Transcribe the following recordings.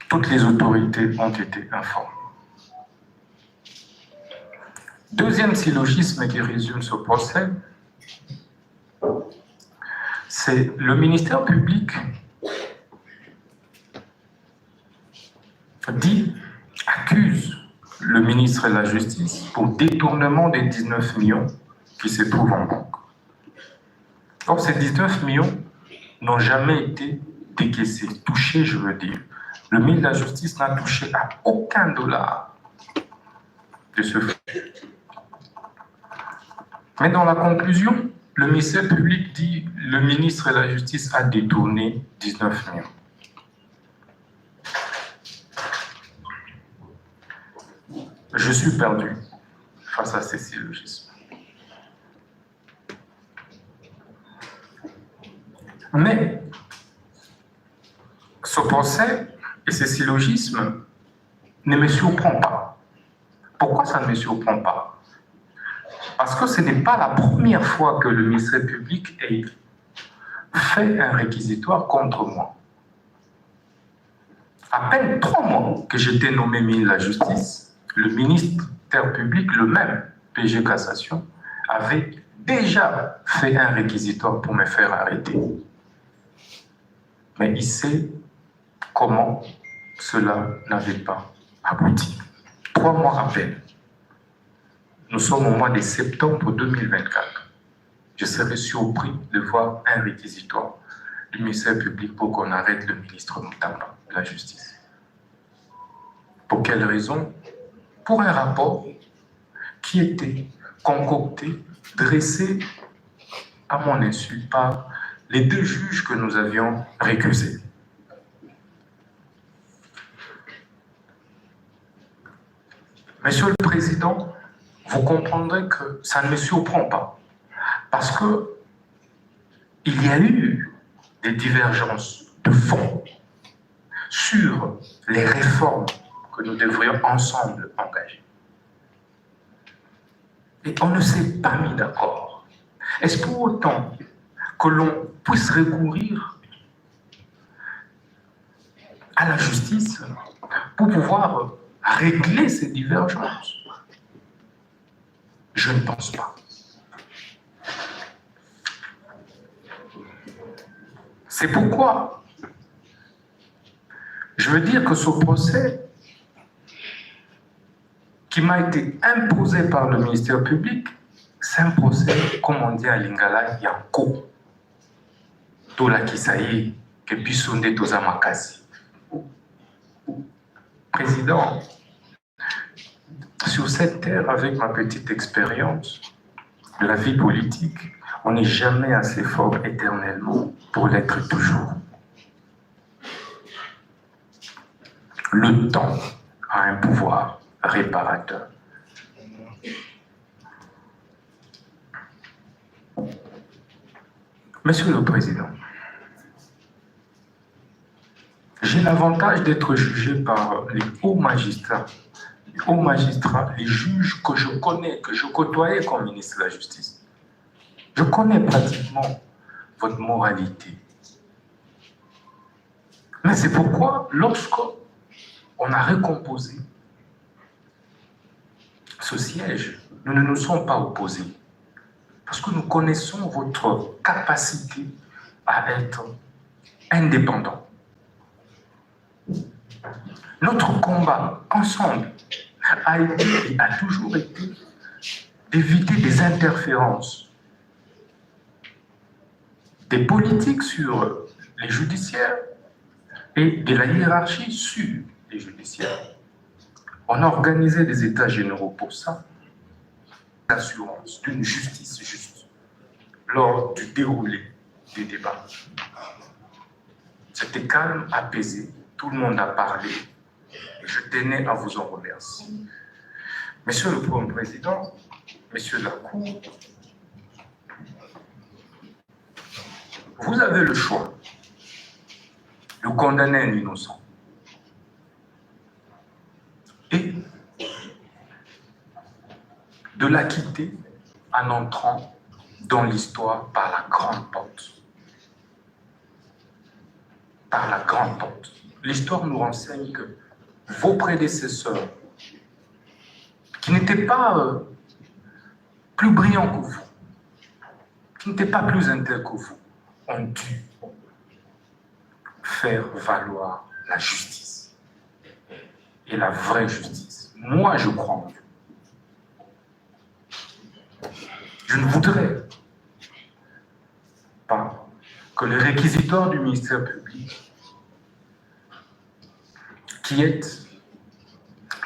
Toutes les autorités ont été informées. Deuxième syllogisme qui résume ce procès, c'est le ministère public accuse le ministre de la Justice pour détournement des 19 millions qui se trouvent en banque. Or, ces 19 millions n'ont jamais été décaissés, touchés, je veux dire. Le ministre de la Justice n'a touché à aucun dollar de ce fait. Mais dans la conclusion, le ministère public dit que le ministre de la Justice a détourné 19 millions. Je suis perdu face à ces syllogismes. Mais ce procès et ces syllogismes ne me surprennent pas. Pourquoi ça ne me surprend pas? Parce que ce n'est pas la première fois que le ministère public ait fait un réquisitoire contre moi. À peine 3 mois que j'étais nommé ministre de la Justice, le ministère public, le même, PG Cassation, avait déjà fait un réquisitoire pour me faire arrêter. Mais il sait comment cela n'avait pas abouti. 3 mois à peine. Nous sommes au mois de septembre 2024. Je serais surpris de voir un réquisitoire du ministère public pour qu'on arrête le ministre Moutamba de la Justice. Pour quelle raison? Pour un rapport qui était concocté, dressé à mon insu par les 2 juges que nous avions récusés. Monsieur le Président, vous comprendrez que ça ne me surprend pas, parce que il y a eu des divergences de fond sur les réformes que nous devrions ensemble engager. Et on ne s'est pas mis d'accord. Est-ce pour autant que l'on puisse recourir à la justice pour pouvoir régler ces divergences? Je ne pense pas. C'est pourquoi je veux dire que ce procès qui m'a été imposé par le ministère public, c'est un procès, comme on dit à Lingala, Yanko. Tola Kisaï, que Bissonde Toza Makasi. Président, sur cette terre, avec ma petite expérience de la vie politique, on n'est jamais assez fort éternellement pour l'être toujours. Le temps a un pouvoir réparateur. Monsieur le Président, j'ai l'avantage d'être jugé par les hauts magistrats, les juges que je connais, que je côtoyais comme ministre de la Justice. Je connais pratiquement votre moralité. Mais c'est pourquoi, lorsqu'on a recomposé ce siège, nous ne nous sommes pas opposés. Parce que nous connaissons votre capacité à être indépendant. Notre combat ensemble a été et a toujours été d'éviter des interférences des politiques sur les judiciaires et de la hiérarchie sur les judiciaires. On a organisé des états généraux pour ça, l'assurance d'une justice juste lors du déroulé des débats. C'était calme, apaisé, tout le monde a parlé. Je tenais à vous en remercier. Monsieur le Premier Président, Monsieur la Cour, vous avez le choix de condamner un innocent et de l'acquitter en entrant dans l'histoire par la grande porte. Par la grande porte. l'histoire nous renseigne que vos prédécesseurs, qui n'étaient pas plus brillants que vous, qui n'étaient pas plus intègres que vous, ont dû faire valoir la justice. Et la vraie justice. Moi, je crois en Dieu. Je ne voudrais pas que le réquisitoire du ministère public, qui est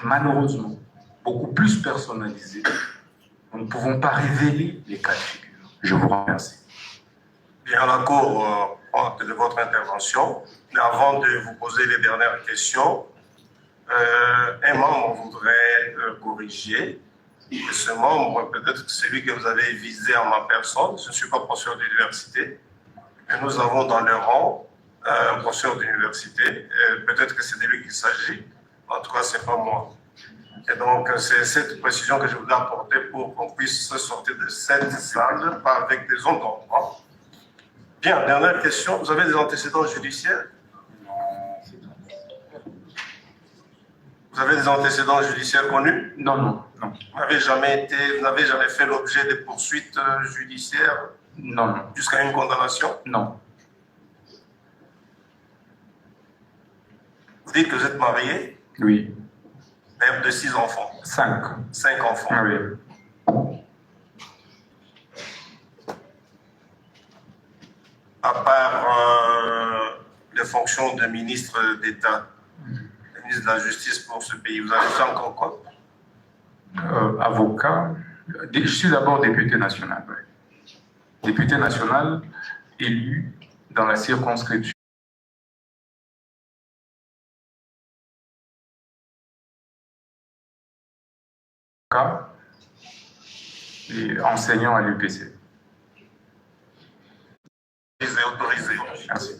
malheureusement beaucoup plus personnalisé, nous ne pouvons pas révéler les cas de figure. Je vous remercie. Bien, la Cour prend acte de votre intervention, mais avant de vous poser les dernières questions, un membre voudrait corriger. Et ce membre, peut-être que celui que vous avez visé en ma personne, je ne suis pas professeur d'université, mais nous avons dans le rang un professeur d'université. Peut-être que c'est de lui qu'il s'agit. En tout cas, ce n'est pas moi. Et donc, c'est cette précision que je voulais apporter pour qu'on puisse sortir de cette salle, pas avec des ondes en droit. Bien, dernière question. Vous avez des antécédents judiciaires? Vous avez des antécédents judiciaires connus? Non, non, non. Vous n'avez jamais fait l'objet de poursuites judiciaires? Non, non. Jusqu'à une condamnation? Non. Vous dites que vous êtes marié? Oui. Père de 6 enfants? 5. 5 enfants. Ah oui. À part les fonctions de ministre d'État, ministre de la Justice pour ce pays, vous avez fait encore quoi? Avocat. Je suis d'abord député national. Oui. Député national élu dans la circonscription. Et enseignant à l'UPC. Autorisé. Merci.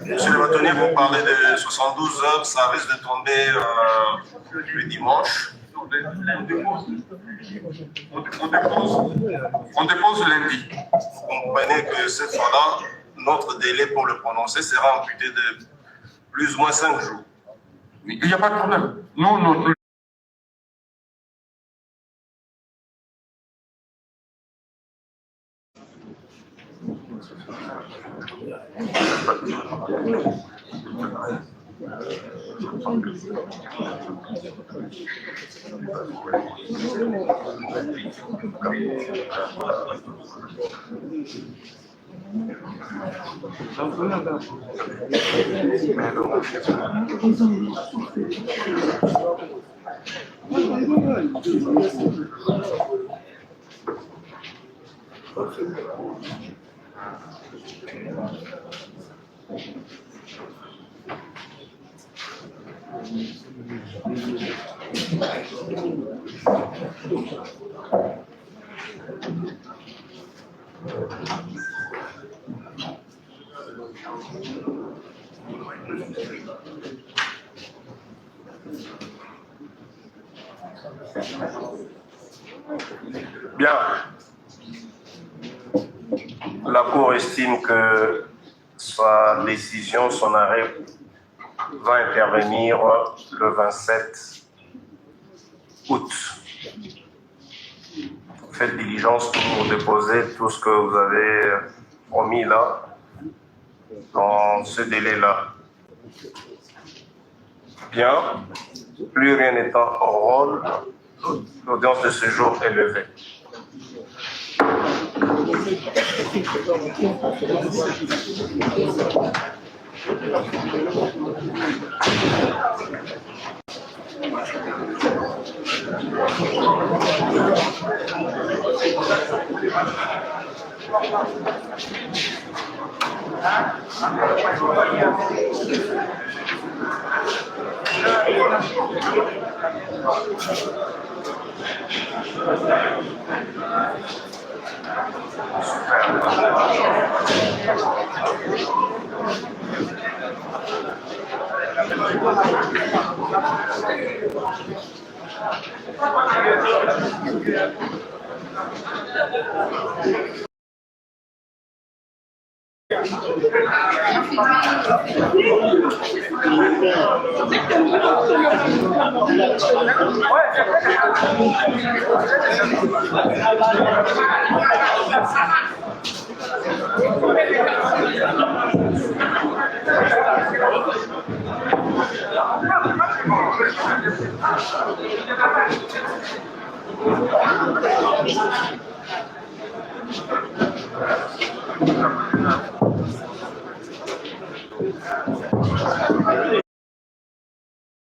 Monsieur le bâtonnier, vous parlez de 72 heures, ça risque de tomber le dimanche. On dépose lundi. Vous comprenez que cette fois-là, notre délai pour le prononcer sera amputé de plus ou moins 5 jours. Il n'y a pas de problème. Non. Bien. La Cour estime que sa décision, son arrêt va intervenir le 27 août. Faites diligence pour déposer tout ce que vous avez promis là, dans ce délai-là. Bien, plus rien n'étant en rôle, l'audience de ce jour est levée.